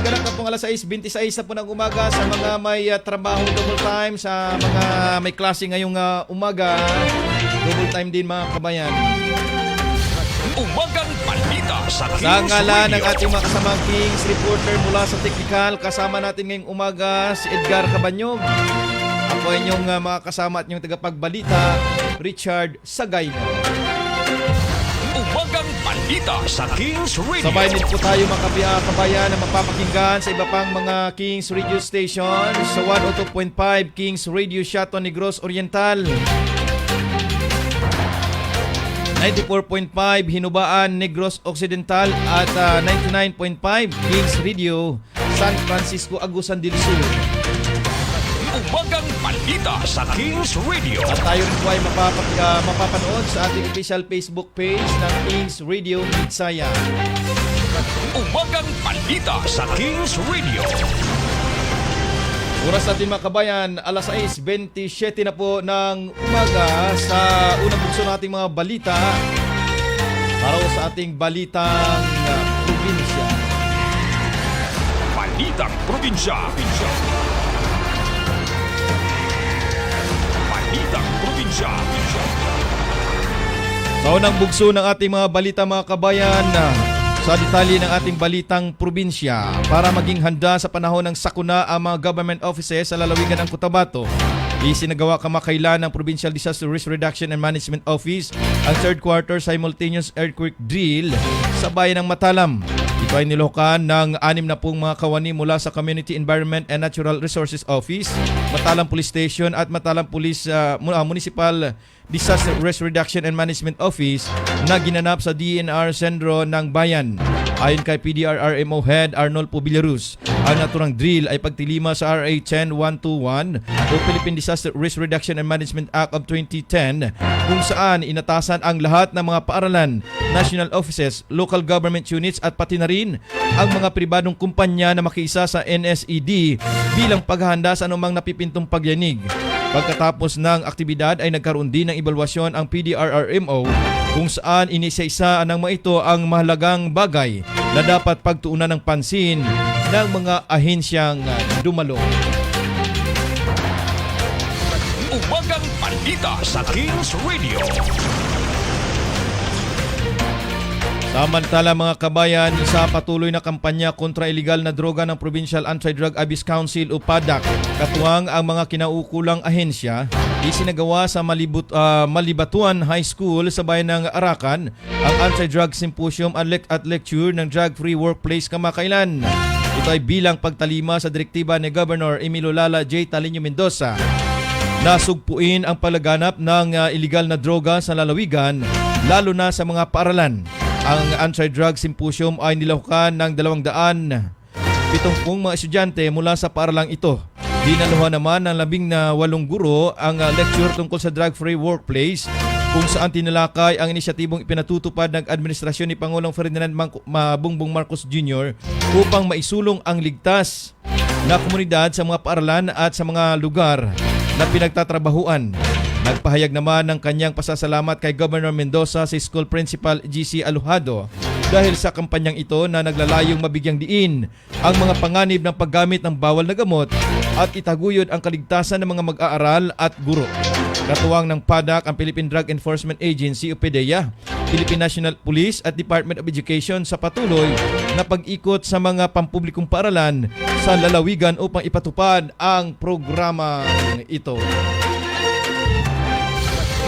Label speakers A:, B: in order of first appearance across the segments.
A: ganap na pong alas 6:26 na po ng umaga sa mga may trabaho double time, sa mga may klase ngayong umaga. Double time din mga kabayan.
B: Umagang balita sa Kings
A: Sa ngalan ng
B: Radio.
A: ating mga kasamang Kings reporter mula sa Technical, kasama natin ngayong umaga si Edgar Cabanyog. Ako ay inyong mga kasama at inyong tagapagbalita, Richard Sagay.
B: Umagang balita sa Kings Radio.
A: Sabay din po tayo mga kabayan na magpapakinggan sa iba pang mga Kings Radio Station sa 102.5 Kings Radio Shato Negros Oriental, 94.5 Hinubaan Negros Occidental at 99.5 Kings Radio San Francisco Agusan del Sur.
B: Umagang balita sa Kings Radio.
A: At tayo rin po ay mapapanood sa ating official Facebook page ng Kings Radio Midsaya.
B: Umagang balita sa Kings Radio.
A: Oras natin mga kabayan, alas 6:27 na po ng umaga sa unang bugso ng ating mga balita para sa ating balitang probinsya.
B: Balitang probinsya. Balitang probinsya.
A: Sa unang bugso ng ating mga balita mga kabayan, sa detalye ng ating balitang probinsya, para maging handa sa panahon ng sakuna ang mga government offices sa lalawigan ng Cotabato, isinagawa kamakailan ng Provincial Disaster Risk Reduction and Management Office ang third quarter simultaneous earthquake drill sa bayan ng Matalam. Ito ay niluhukan ng 6 na pong mga kawani mula sa Community Environment and Natural Resources Office, Matalam Police Station at Matalam Police Municipal Disaster Risk Reduction and Management Office na ginanap sa DNR Sendro ng Bayan. Ayon kay PDRRMO Head Arnold Pubilerus, ang naturang drill ay pagtilima sa RA 10121 o Philippine Disaster Risk Reduction and Management Act of 2010, kung saan inatasan ang lahat ng mga paaralan, national offices, local government units at pati na rin ang mga pribadong kumpanya na makiisa sa NSED bilang paghahanda sa anumang napipintong pagyanig. Pagkatapos ng aktibidad ay nagkaroon din ng ebalwasyon ang PDRRMO kung saan inisa-isa ng mga ito ang mahalagang bagay na dapat pagtuunan ng pansin ng mga ahensyang dumalo.
B: Umagang balita sa Kings Radio.
A: Samantala mga kabayan, sa patuloy na kampanya kontra iligal na droga ng Provincial Anti-Drug Abuse Council o PADAC, katuwang ang mga kinaukulang ahensya, isinagawa sa Malibatuan High School sa bayan ng Arakan ang Anti-Drug Symposium at Lecture ng Drug-Free Workplace kamakailan. Ito ay bilang pagtalima sa direktiba ni Governor Emilio Lala J. Talino Mendoza na sugpuin ang palaganap ng iligal na droga sa lalawigan, lalo na sa mga paaralan. Ang Anti-Drug Symposium ay nilahukan ng 270 mga estudyante mula sa paaralang ito. Dinaluhan naman ng 18 guro ang lecture tungkol sa drug-free workplace, kung saan tinalakay ang inisyatibong ipinatutupad ng administrasyon ni Pangulong Ferdinand Bongbong Marcos Jr. upang maisulong ang ligtas na komunidad sa mga paaralan at sa mga lugar na pinagtatrabahuan. Nagpahayag naman ng kanyang pasasalamat kay Governor Mendoza sa School Principal GC Alojado dahil sa kampanyang ito na naglalayong mabigyang diin ang mga panganib ng paggamit ng bawal na gamot at itaguyod ang kaligtasan ng mga mag-aaral at guro. Katuwang ng PADAC ang Philippine Drug Enforcement Agency o PDEA, Philippine National Police at Department of Education sa patuloy na pag-ikot sa mga pampublikong paaralan sa lalawigan upang ipatupad ang programa ito.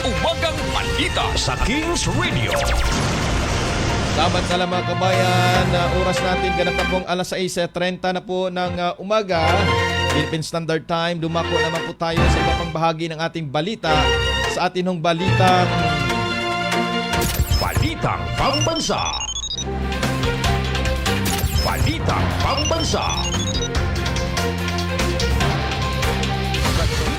B: Umagang balita sa Kings Radio.
A: Samantala mga kabayan, oras natin ganap na pong alas 6:30 na po ng umaga, Philippine Standard Time. Dumako naman po tayo sa iba pang bahagi ng ating balita sa ating balitang
B: Pambansa. Balitang Pambansa.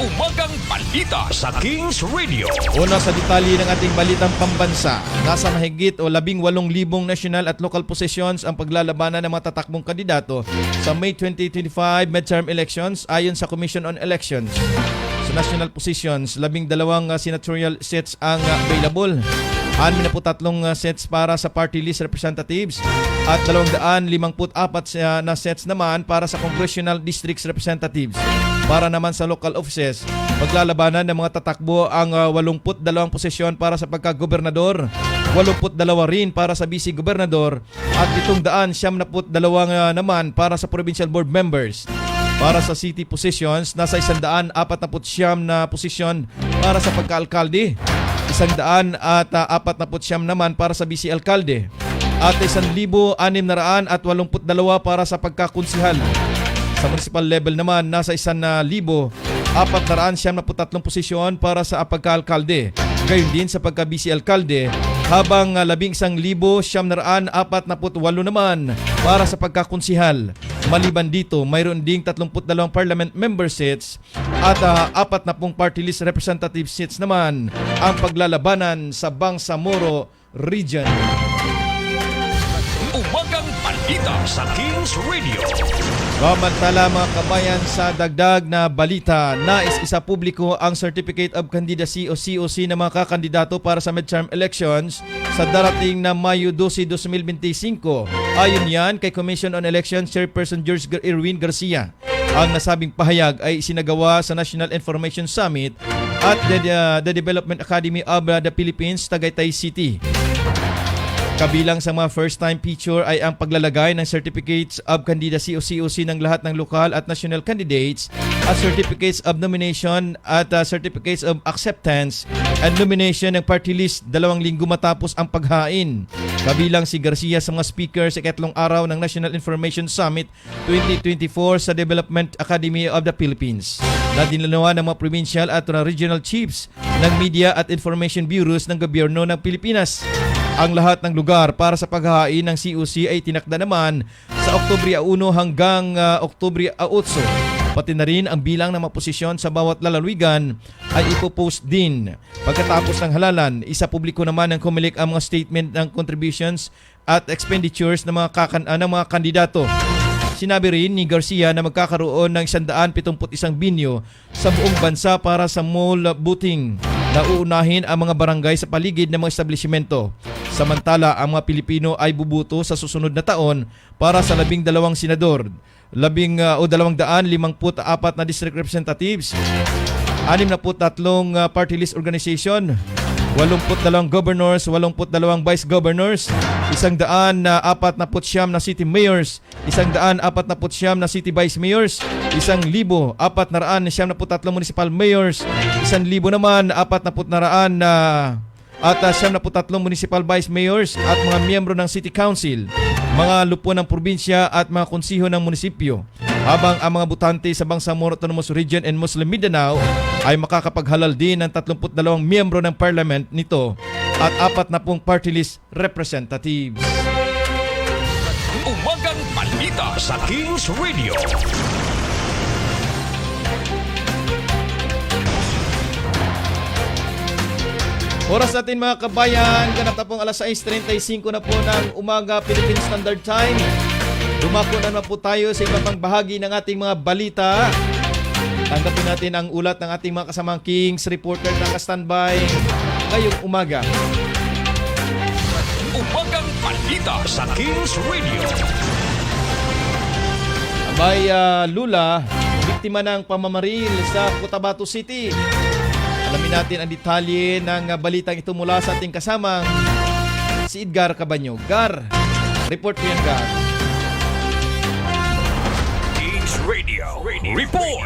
B: Umagang balita sa Kings Radio.
A: Una sa detalye ng ating balitang pambansa, nasa mahigit o 18,000 national at local positions ang paglalabanan ng mga tatakbong kandidato sa May 2025 midterm elections ayon sa Commission on Elections. Sa national positions, 12 senatorial seats ang available. 63 sets para sa party list representatives at 254 na sets naman para sa congressional districts representatives. Para naman sa local offices, paglalabanan ng mga tatakbo ang 82 posisyon para sa pagkagobernador, 82 rin para sa vice-gobernador at 772 naman para sa provincial board members. Para sa city positions, nasa 149 na posisyon para sa pagka-alkalde, 149 naman para sa vice-alkalde at 1,682 para sa pagkakonsihal. Sa municipal level naman, nasa 1,473 posisyon para sa pagka-alkalde. Gayon din sa pagka-vice-alkalde, habang 11,748 naman para sa pagkakonsihal. Maliban dito, mayroon ding 32 parliament member seats at 40 party list representative seats naman ang paglalabanan sa Bangsamoro Region.
B: Umagang balita sa Kings Radio.
A: Samantala mga kabayan, sa dagdag na balita, nais isa publiko ang Certificate of Candidacy o COC ng mga kakandidato para sa midterm elections sa darating na Mayo 12, 2025. Ayon yan kay Commission on Elections Chairperson George Irwin Garcia. Ang nasabing pahayag ay isinagawa sa National Information Summit at the Development Academy of the Philippines, Tagaytay City. Kabilang sa mga first-time feature ay ang paglalagay ng Certificates of Candidacy o COC ng lahat ng lokal at national candidates at Certificates of Nomination at Certificates of Acceptance and Nomination ng party list 2 linggo matapos ang paghain. Kabilang si Garcia sa mga speaker sa ikatlong araw ng National Information Summit 2024 sa Development Academy of the Philippines. Nadinalawa ng mga provincial at regional chiefs ng media at information bureaus ng gobyerno ng Pilipinas. Ang lahat ng lugar para sa paghahain ng COC ay tinakda naman sa Oktubre 1 hanggang Oktubre 8. Pati na rin ang bilang ng mga posisyon sa bawat lalawigan ay ipopost din. Pagkatapos ng halalan, isapubliko naman ng COMELEC ang mga statement ng contributions at expenditures ng mga kandidato. Sinabi rin ni Garcia na magkakaroon ng 171 binyo sa buong bansa para sa mall booting na uunahin ang mga barangay sa paligid ng mga establishmento. Samantala, ang mga Pilipino ay bubuto sa susunod na taon para sa 12 senador, 254 na district representatives, 63 party list organization, 82 governors, 82 vice governors, 149 na city mayors, 149 na city vice mayors, 1,473 municipal mayors, 1,000 naman 400 at 73 municipal vice mayors at mga miyembro ng city council, mga lupo ng probinsya at mga konsiho ng munisipyo. Habang ang mga butante sa Bangsamoro Autonomous Region and Muslim Mindanao ay makakapaghalal din ng 32 miyembro ng parliament nito at 40 party list representatives.
B: Umagang balita sa Kings Radio.
A: Oras natin mga kabayan, ganap na pong alas 6:35 na po ng umaga Philippine Standard Time. Dumako na naman po tayo sa ibang bahagi ng ating mga balita. Tanggapin natin ang ulat ng ating mga kasamang Kings reporter na ka-standby ngayong umaga.
B: Umagang balita sa Kings Radio.
A: Abay, Lula, biktima ng pamamaril sa Cotabato City. Alamin natin ang detalye ng balitang ito mula sa ating kasamang si Edgar Cabaño. Gar, report po yan, Gar.
B: Kings Radio. Report.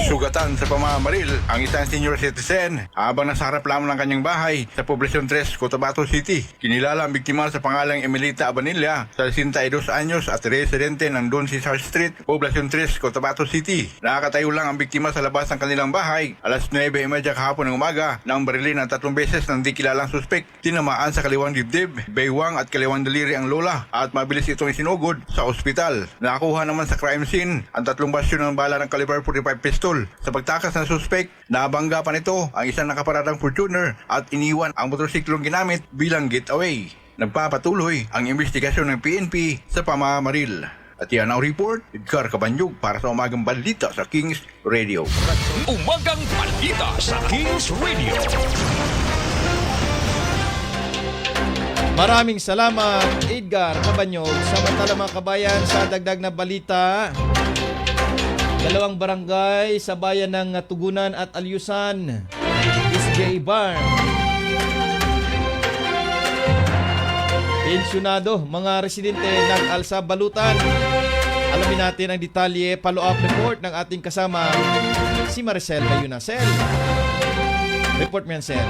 C: Sugatan sa pamamaril ang isang senior citizen habang nasa harap lamang ng kanyang bahay sa Poblacion 3, Cotabato City. Kinilala ang biktima sa pangalang Emelita Abanilla, 62 anyos at residente ng Don Cesar Street, Poblacion 3, Cotabato City. Nakakatayo lang ang biktima sa labas ng kanilang bahay alas 9:30 kahapon ng umaga nang barilin ng 3 beses ng di kilalang suspek. Tinamaan sa kaliwang dibdib, baywang at kaliwang daliri ang lola at mabilis itong isinugod sa ospital. Nakakuha naman sa crime scene ang 3 basyon ng bala ng caliber 45 pistol. Sa pagtakas ng suspek, nabangga pa nito ang isang nakaparadang Fortuner at iniwan ang motorsiklong ginamit bilang getaway. Nagpapatuloy ang investigasyon ng PNP sa pamamaril. At yan ang report, Edgar Cabanyog para sa Umagang Balita sa Kings Radio.
B: Umagang balita sa Kings Radio.
A: Maraming salamat, Edgar Cabanyog. Samantala mga kabayan, sa dagdag na balita, dalawang barangay sa bayan ng Tugunan at Alyusan, SJ Bar. Pensyonado, mga residente ng Alsa Balutan. Alamin natin ang detalye, follow-up report ng ating kasama, si Maricel Bayuna. Sel, report mo yan, Sel.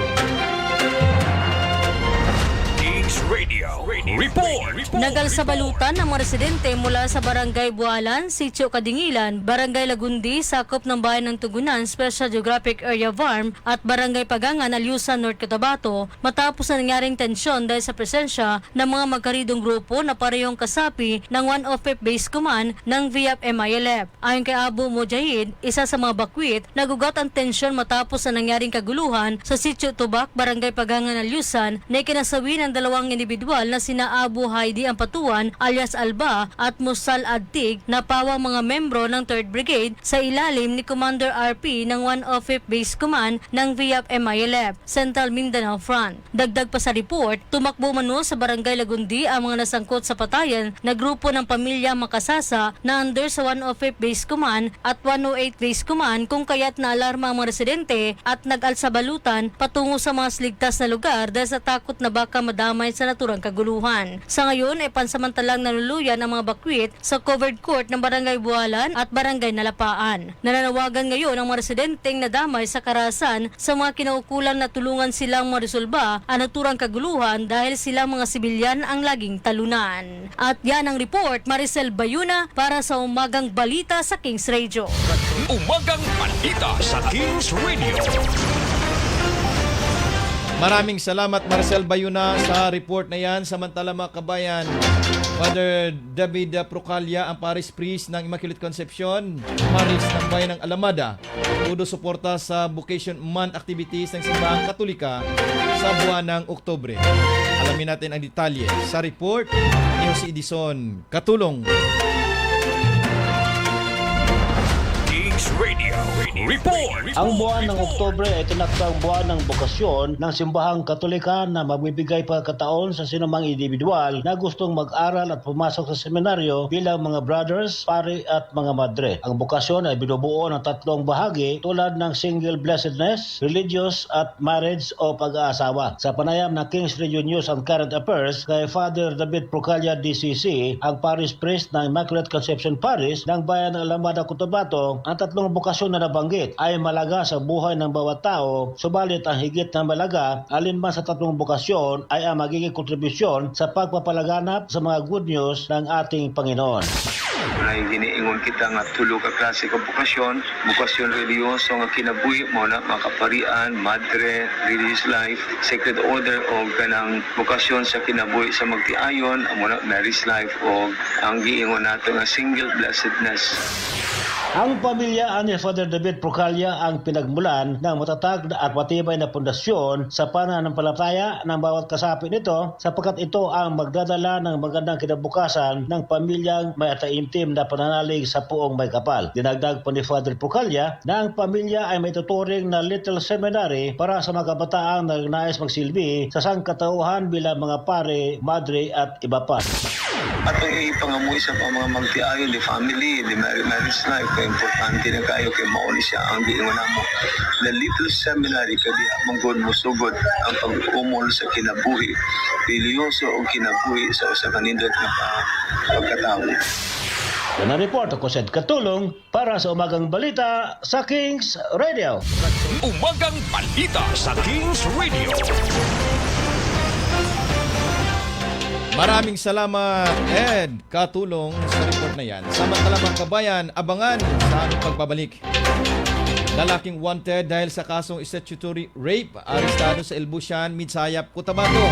B: Kings Radio Report.
D: Nagalsabalutan ang mga residente mula sa Barangay Bualan, Sitio Kadingilan, Barangay Lagundi, sakop ng bayan ng Tugunan, Special Geographic Area Farm at Barangay Pagangan, Alyusan, North Cotabato matapos na nangyaring tensyon dahil sa presensya ng mga magkaridong grupo na parehong kasapi ng 105th Base Command ng VIAP MILF. Ayon kay Abu Mujahid, isa sa mga bakwit, nagugat ang tensyon matapos na nangyaring kaguluhan sa Sitio Tubak, Barangay Pagangan, Alyusan na ikinasawi ng dalawang individual na sina Abu Haidi Ampatuan alias Alba at Musal Adtig na pawang mga membro ng 3rd Brigade sa ilalim ni Commander RP ng 105th Base Command ng VIAP MILF, Central Mindanao Front. Dagdag pa sa report, tumakbo mano sa Barangay Lagundi ang mga nasangkot sa patayan na grupo ng pamilya Makasasa na under sa 105th Base Command at 108th Base Command kung kaya't naalarma ang mga residente at nag-alsabalutan patungo sa mga ligtas na lugar dahil sa takot na baka madamay sa naturang kaguluhan. Sa ngayon ay pansamantalang nanuluyan ang mga bakwit sa covered court ng Barangay Bualan at Barangay Nalapaan. Nananawagan ngayon ang mga residenteng nadamay sa karahasan sa mga kinaukulan na tulungan silang maresolba ang naturang kaguluhan dahil silang mga sibilyan ang laging talunan. At yan ang report, Maricel Bayuna para sa Umagang Balita sa Kings Radio.
B: Umagang Balita sa Kings Radio.
A: Maraming salamat, Maricel Bayuna, sa report na yan. Samantala mga kabayan, Father David Procalya, ang Paris Priest ng Immaculate Conception, Paris ng Bayan ng Alamada, todo suporta sa Vocation Month activities ng Simbahang Katolika sa buwan ng Oktubre. Alamin natin ang detalye sa report ni Jose Edison Katulong.
B: Kings Radio Report.
E: Ang buwan ng Oktubre ay tinakdang buwan ng bokasyon ng Simbahang Katolika na magbibigay pagkataon sa sinumang individual na gustong mag-aral at pumasok sa seminaryo bilang mga brothers, pari at mga madre. Ang bokasyon ay binubuo ng tatlong bahagi tulad ng single blessedness, religious at marriage o pag-aasawa. Sa panayam ng Kings Radio News and Current Affairs kay Father David Procalya DCC, ang Parish Priest ng Immaculate Conception Parish ng Bayan ng Alamada, Cotabato, ang tatlong bokasyon na nabanggit ay malaga sa buhay ng bawat tao, subalit ang higit na malaga alinman sa tatlong bokasyon ay ang magiging kontribusyon sa pagpapalaganap sa mga good news ng ating Panginoon.
F: May giniingon kita nga tulo ka klase ka bukasyon reliyoso nga kinabuhi mo na makaparian, madre, religious life, sacred order o ganang bukasyon sa kinabuhi sa magtiayon, amo na marriage life o ang giingon nato nga single blessedness.
E: Ang pamilya ni Father David Procalya ang pinagmulan ng matatag at matibay na pundasyon sa pananampalataya ng bawat kasapi nito sapagkat ito ang magdadala ng magandang kinabukasan ng pamilyang may ataimtim na pananalig sa puong may kapal. Dinagdag pa ni Father Procalya na ang pamilya ay may tuturing na little seminary para sa mga kabataang nagnais magsilbi sa sangkatauhan bilang mga pare, madre at iba pa.
F: At ang ipangamuhi sa mga magtiayon, the family, the marriage life, kaya importante na kayo kay mauni siya ang giingon namo. The little seminary kadi manggod mo sugod ang pag-umol sa kinabuhi, religyoso o kinabuhi sa usa ka nindot nga pagkatao.
E: Yan ang report ako, Sed Katulong, para sa Umagang Balita sa Kings Radio.
B: Umagang Balita sa Kings Radio.
A: Maraming salamat, Ed Katulong, sa report na yan. Samantala mga kabayan, abangan sa aming pagbabalik. Lalaking wanted dahil sa kasong statutory rape, arestado sa Elbusian, Midsayap, Cotabato.